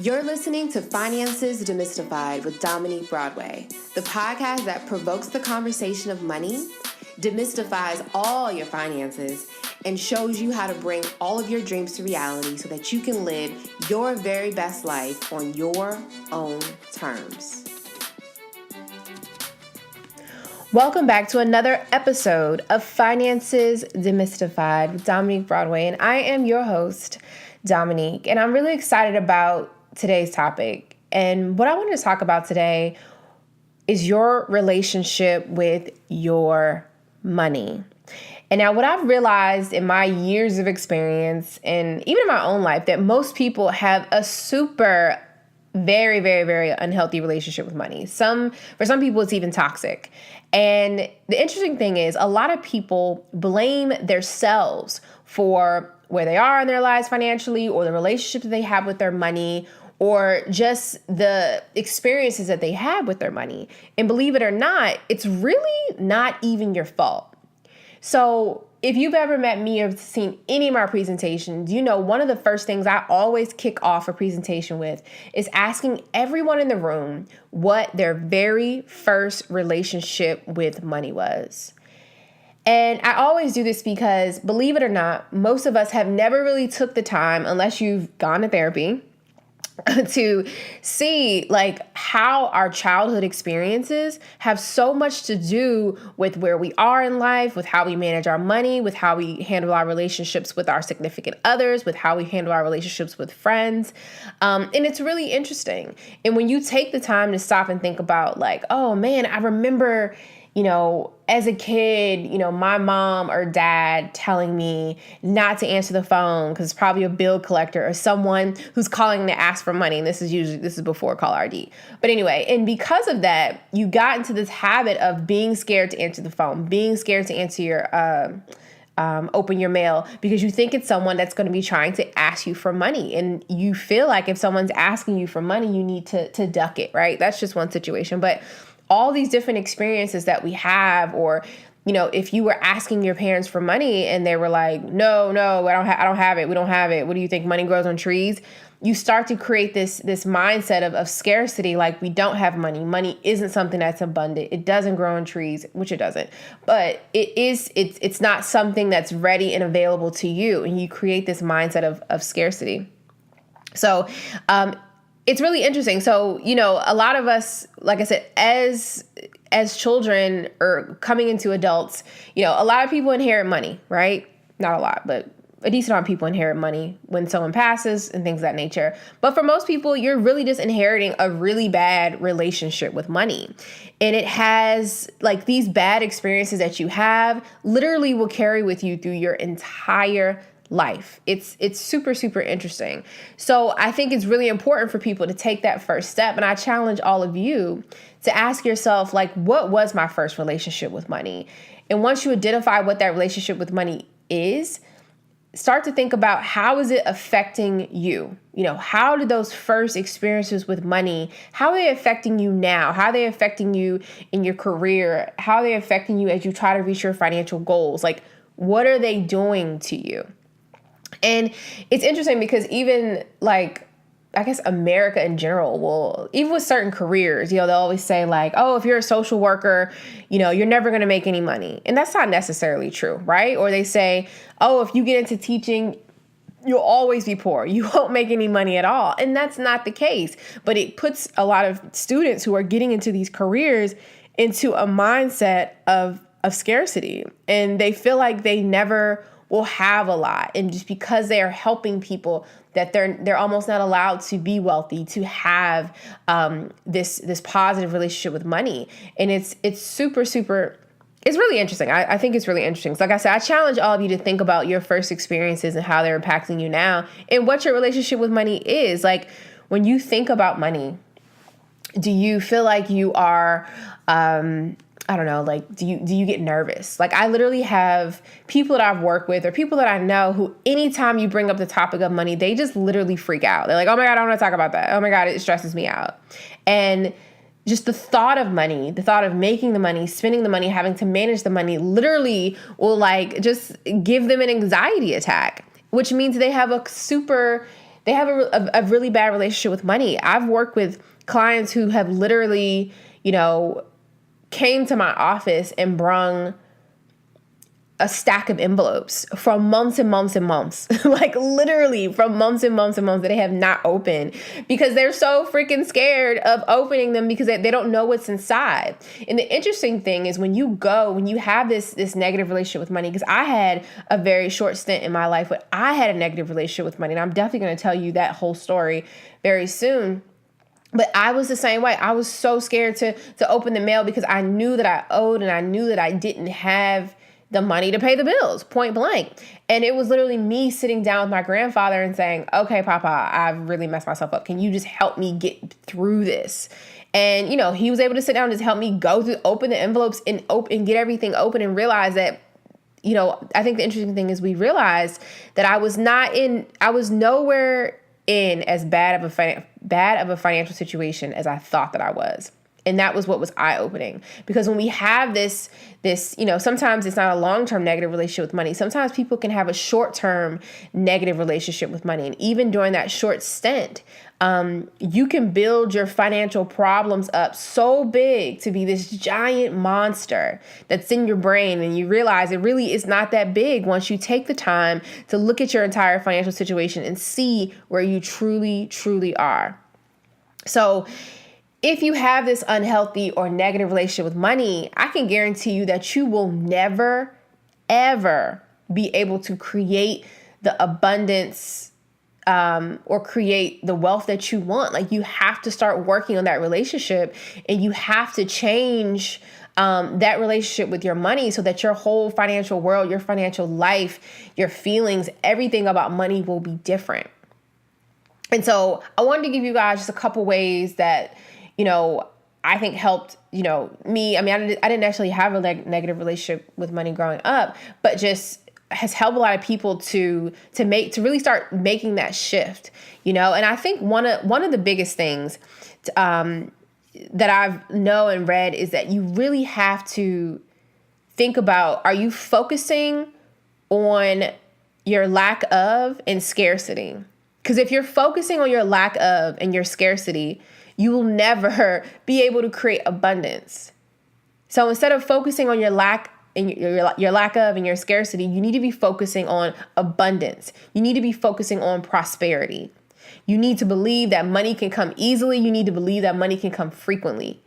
You're listening to Finances Demystified with Dominique Broadway, the podcast that provokes the conversation of money, demystifies all your finances, and shows you how to bring all of your dreams to reality so that you can live your very best life on your own terms. Welcome back to another episode of Finances Demystified with Dominique Broadway, and I am your host, Dominique, and I'm really excited about today's topic. And what I want to talk about today is your relationship with your money. And now what I've realized in my years of experience and even in my own life, that most people have a very, very, very unhealthy relationship with money. For some people, it's even toxic. And the interesting thing is a lot of people blame themselves for where they are in their lives financially, or the relationship that they have with their money, or just the experiences that they have with their money. And believe it or not, it's really not even your fault. So if you've ever met me or seen any of my presentations, you know one of the first things I always kick off a presentation with is asking everyone in the room what their very first relationship with money was. And I always do this because, believe it or not, most of us have never really took the time, unless you've gone to therapy, to see like how our childhood experiences have so much to do with where we are in life, with how we manage our money, with how we handle our relationships with our significant others, with how we handle our relationships with friends. And it's really interesting. And when you take the time to stop and think about like, oh man, I remember, as a kid, my mom or dad telling me not to answer the phone because it's probably a bill collector or someone who's calling to ask for money. And this is before call RD. But anyway, and because of that, you got into this habit of being scared to answer the phone, being scared to answer your, open your mail, because you think it's someone that's going to be trying to ask you for money. And you feel like if someone's asking you for money, you need to duck it, right? That's just one situation. But all these different experiences that we have, or, if you were asking your parents for money and they were like, no, I don't have it. We don't have it. What do you think? Money grows on trees. You start to create this mindset of scarcity. Like, we don't have money. Money isn't something that's abundant. It doesn't grow on trees, which it doesn't, but it's not something that's ready and available to you. And you create this mindset of scarcity. So, it's really interesting. So, a lot of us, like I said, as children or coming into adults, a lot of people inherit money, right? Not a lot, but a decent amount of people inherit money when someone passes and things of that nature. But for most people, you're really just inheriting a really bad relationship with money. And it has like these bad experiences that you have literally will carry with you through your entire life. It's super, super interesting. So I think it's really important for people to take that first step. And I challenge all of you to ask yourself, like, what was my first relationship with money? And once you identify what that relationship with money is, start to think about how is it affecting you? How did those first experiences with money, how are they affecting you now? How are they affecting you in your career? How are they affecting you as you try to reach your financial goals? Like, what are they doing to you? And it's interesting because even like, I guess America in general will, even with certain careers, they'll always say like, oh, if you're a social worker, you're never going to make any money. And that's not necessarily true, right? Or they say, oh, if you get into teaching, you'll always be poor. You won't make any money at all. And that's not the case. But it puts a lot of students who are getting into these careers into a mindset of scarcity. And they feel like they never will have a lot. And just because they are helping people, that they're almost not allowed to be wealthy, to have this positive relationship with money. And it's super, super, it's really interesting. I think it's really interesting. So like I said, I challenge all of you to think about your first experiences and how they're impacting you now and what your relationship with money is. Like, when you think about money, do you feel like you are, I don't know, like, do you get nervous? Like, I literally have people that I've worked with or people that I know who anytime you bring up the topic of money, they just literally freak out. They're like, oh my God, I don't want to talk about that. Oh my God, it stresses me out. And just the thought of money, the thought of making the money, spending the money, having to manage the money literally will like just give them an anxiety attack, which means they have a super they have a really bad relationship with money. I've worked with clients who have literally, came to my office and brung a stack of envelopes from months and months and months, like literally from months and months and months that they have not opened because they're so freaking scared of opening them because they don't know what's inside. And the interesting thing is when you have this negative relationship with money, because I had a very short stint in my life where I had a negative relationship with money, and I'm definitely going to tell you that whole story very soon. But I was the same way. I was so scared to open the mail because I knew that I owed and I knew that I didn't have the money to pay the bills, point blank. And it was literally me sitting down with my grandfather and saying, okay, Papa, I've really messed myself up. Can you just help me get through this? And, he was able to sit down and just help me open the envelopes and get everything open and realize that, I think the interesting thing is we realized that I was nowhere in as bad of a financial situation as I thought that I was. And that was what was eye-opening. Because when we have this, sometimes it's not a long-term negative relationship with money. Sometimes people can have a short-term negative relationship with money. And even during that short stint, you can build your financial problems up so big to be this giant monster that's in your brain. And you realize it really is not that big once you take the time to look at your entire financial situation and see where you truly, truly are. So if you have this unhealthy or negative relationship with money, I can guarantee you that you will never, ever be able to create the abundance or create the wealth that you want. Like, you have to start working on that relationship, and you have to change that relationship with your money so that your whole financial world, your financial life, your feelings, everything about money will be different. And so I wanted to give you guys just a couple ways that I think helped, me. I mean, I didn't actually have a negative relationship with money growing up, but just has helped a lot of people to really start making that shift, And I think one of the biggest things that I've known and read is that you really have to think about, are you focusing on your lack of and scarcity? Because if you're focusing on your lack of and your scarcity, you will never be able to create abundance. So instead of focusing on your lack and your lack of and your scarcity, you need to be focusing on abundance. You need to be focusing on prosperity. You need to believe that money can come easily. You need to believe that money can come frequently.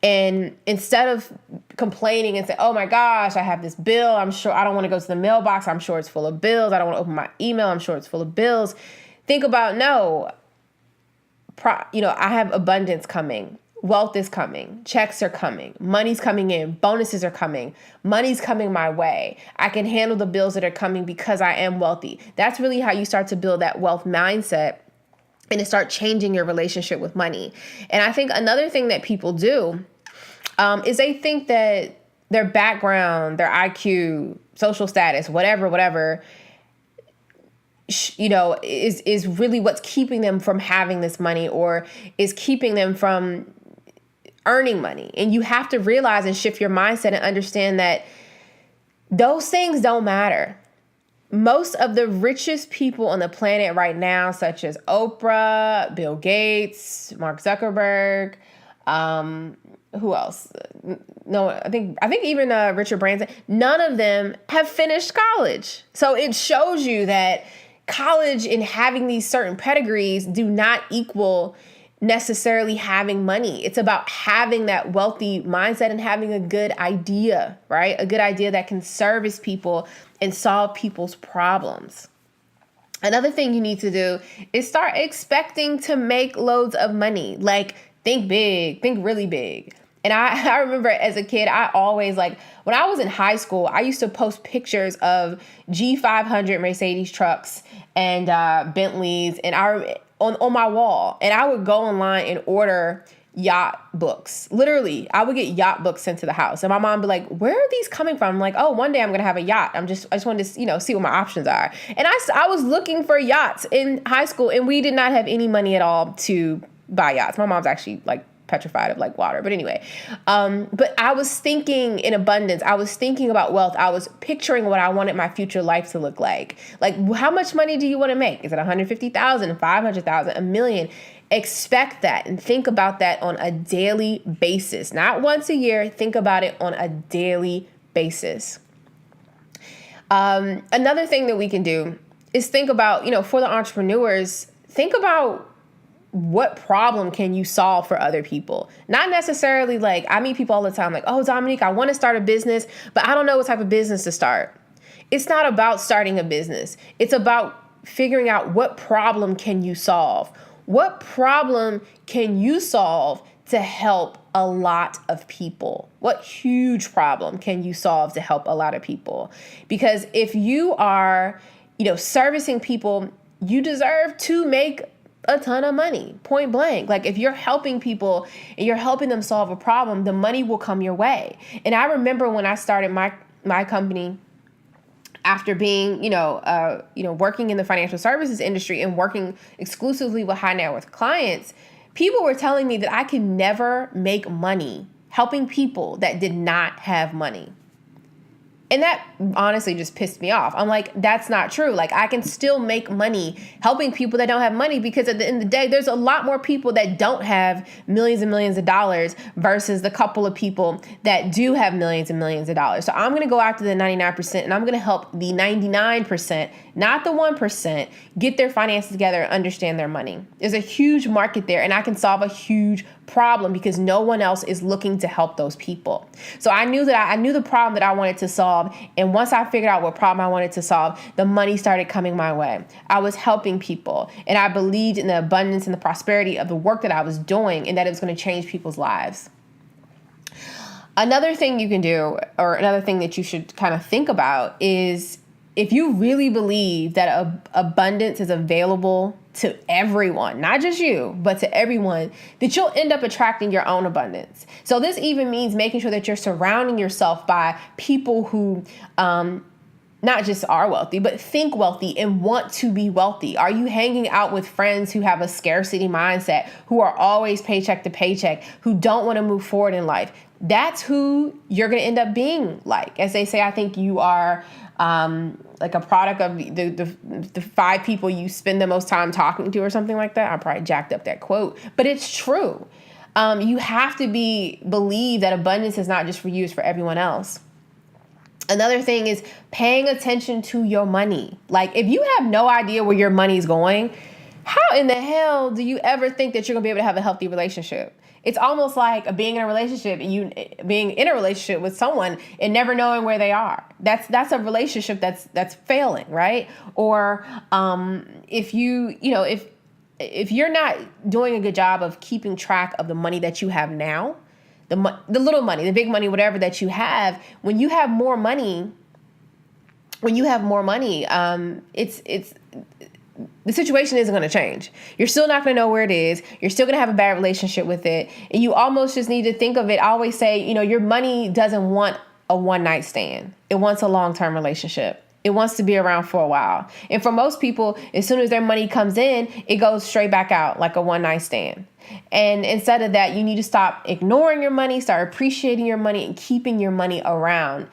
And instead of complaining and say, oh my gosh, I have this bill. I'm sure I don't want to go to the mailbox. I'm sure it's full of bills. I don't want to open my email. I'm sure it's full of bills. Think about, I have abundance coming. Wealth is coming. Checks are coming. Money's coming in. Bonuses are coming. Money's coming my way. I can handle the bills that are coming because I am wealthy. That's really how you start to build that wealth mindset and to start changing your relationship with money. And I think another thing that people do is they think that their background, their IQ, social status, whatever, is really what's keeping them from having this money or is keeping them from earning money. And you have to realize and shift your mindset and understand that those things don't matter. Most of the richest people on the planet right now, such as Oprah, Bill Gates, Mark Zuckerberg, who else? No, I think even Richard Branson, none of them have finished college. So it shows you that college and having these certain pedigrees do not equal necessarily having money. It's about having that wealthy mindset and having a good idea, right? A good idea that can service people and solve people's problems. Another thing you need to do is start expecting to make loads of money. Like, think big, think really big. And I remember as a kid, I always, when I was in high school, I used to post pictures of G500 Mercedes trucks and Bentleys and on my wall. And I would go online and order yacht books. Literally, I would get yacht books sent to the house. And my mom would be like, where are these coming from? I'm like, oh, one day I'm going to have a yacht. I just wanted to, see what my options are. And I was looking for yachts in high school, and we did not have any money at all to buy yachts. My mom's actually petrified of like water. But anyway, but I was thinking in abundance. I was thinking about wealth. I was picturing what I wanted my future life to look like. Like, how much money do you want to make? Is it 150,000, 500,000, a million? Expect that and think about that on a daily basis, not once a year. Think about it on a daily basis. Another thing that we can do is think about, for the entrepreneurs, think about what problem can you solve for other people? Not necessarily like, I meet people all the time like, oh, Dominique, I want to start a business, but I don't know what type of business to start. It's not about starting a business. It's about figuring out what problem can you solve? What problem can you solve to help a lot of people? What huge problem can you solve to help a lot of people? Because if you are, servicing people, you deserve to make a ton of money, point blank. Like, if you're helping people and you're helping them solve a problem, the money will come your way. And I remember when I started my company, after being, working in the financial services industry and working exclusively with high net worth clients, people were telling me that I could never make money helping people that did not have money. And that honestly just pissed me off. I'm like, that's not true. Like, I can still make money helping people that don't have money, because at the end of the day, there's a lot more people that don't have millions and millions of dollars versus the couple of people that do have millions and millions of dollars. So I'm going to go after the 99% and I'm going to help the 99%, not the 1%, get their finances together and understand their money. There's a huge market there, and I can solve a huge problem because no one else is looking to help those people. So I knew that I knew the problem that I wanted to solve. And once I figured out what problem I wanted to solve, the money started coming my way. I was helping people, and I believed in the abundance and the prosperity of the work that I was doing, and that it was going to change people's lives. Another thing you can do, or another thing that you should kind of think about, is if you really believe that abundance is available to everyone, not just you, but to everyone, that you'll end up attracting your own abundance. So this even means making sure that you're surrounding yourself by people who not just are wealthy, but think wealthy and want to be wealthy. Are you hanging out with friends who have a scarcity mindset, who are always paycheck to paycheck, who don't want to move forward in life? That's who you're going to end up being like. As they say, I think you are like a product of the 5 people you spend the most time talking to, or something like that. I probably jacked up that quote, but it's true. You have to believe that abundance is not just for you, it's for everyone else. Another thing is paying attention to your money. Like, if you have no idea where your money's going, how in the hell do you ever think that you're going to be able to have a healthy relationship? It's almost like being in a relationship and you being in a relationship with someone and never knowing where they are. That's a relationship that's failing, right? Or if you're not doing a good job of keeping track of the money that you have now, the little money, the big money, whatever that you have, when you have more money, it's the situation isn't going to change. You're still not going to know where it is. You're still going to have a bad relationship with it. And you almost just need to think of it. I always say, your money doesn't want a one-night stand. It wants a long-term relationship. It wants to be around for a while. And for most people, as soon as their money comes in, it goes straight back out like a one-night stand. And instead of that, you need to stop ignoring your money, start appreciating your money, and keeping your money around.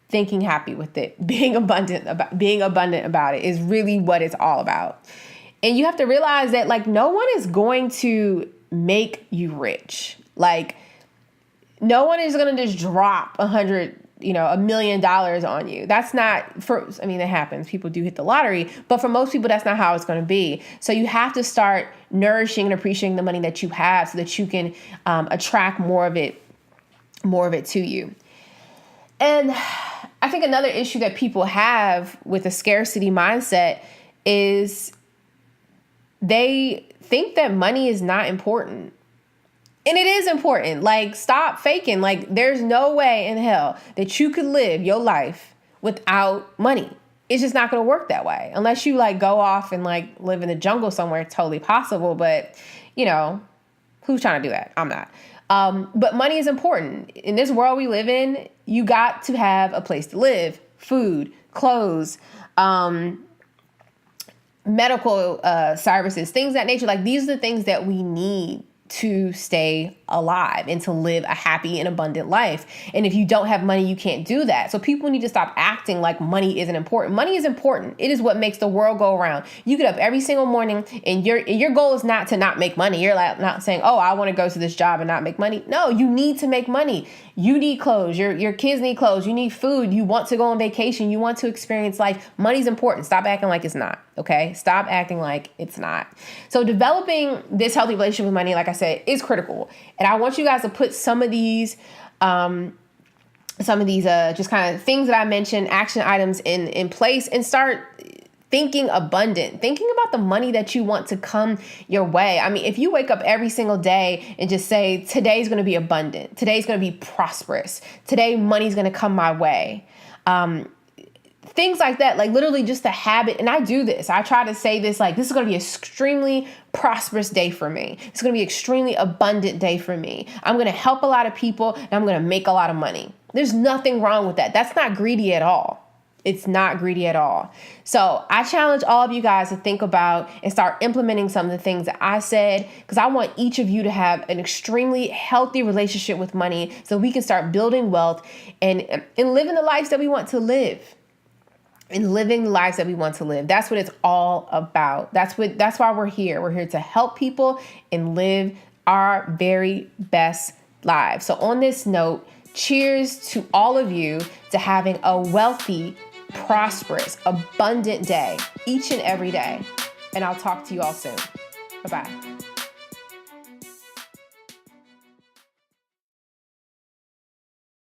Thinking happy with it, being abundant about it is really what it's all about. And you have to realize that, like, no one is going to make you rich. Like, no one is going to just drop $1 million on you. That's not it happens. People do hit the lottery, but for most people, that's not how it's going to be. So you have to start nourishing and appreciating the money that you have so that you can attract more of it to you. And I think another issue that people have with a scarcity mindset is they think that money is not important. And it is important. Like, stop faking. Like, there's no way in hell that you could live your life without money. It's just not going to work that way. Unless you go off and live in the jungle somewhere, it's totally possible. But, who's trying to do that? I'm not. But money is important. In this world we live in, you got to have a place to live, food, clothes, medical services, things of that nature. Like, these are the things that we need to stay alive and to live a happy and abundant life. And if you don't have money, you can't do that. So people need to stop acting like money isn't important. Money is important. It is what makes the world go around. You get up every single morning and your goal is not to not make money. You're like not saying, oh, I want to go to this job and not make money. No, you need to make money. You need clothes. Your kids need clothes. You need food. You want to go on vacation. You want to experience life. Money's important. Stop acting like it's not. Okay? Stop acting like it's not. So developing this healthy relationship with money, like I said, is critical. And I want you guys to put some of these just kind of things that I mentioned, action items in place, and start thinking abundant, thinking about the money that you want to come your way. I mean, if you wake up every single day and just say, today's going to be abundant, today's going to be prosperous, today money's going to come my way. Things like that, like literally just a habit. And I do this. I try to say this, like, this is going to be an extremely prosperous day for me. It's going to be an extremely abundant day for me. I'm going to help a lot of people and I'm going to make a lot of money. There's nothing wrong with that. That's not greedy at all. It's not greedy at all. So I challenge all of you guys to think about and start implementing some of the things that I said, because I want each of you to have an extremely healthy relationship with money so we can start building wealth and living the lives that we want to live. And living the lives that we want to live. That's what it's all about. That's why we're here. We're here to help people and live our very best lives. So on this note, cheers to all of you to having a wealthy, prosperous, abundant day each and every day. And I'll talk to you all soon. Bye-bye.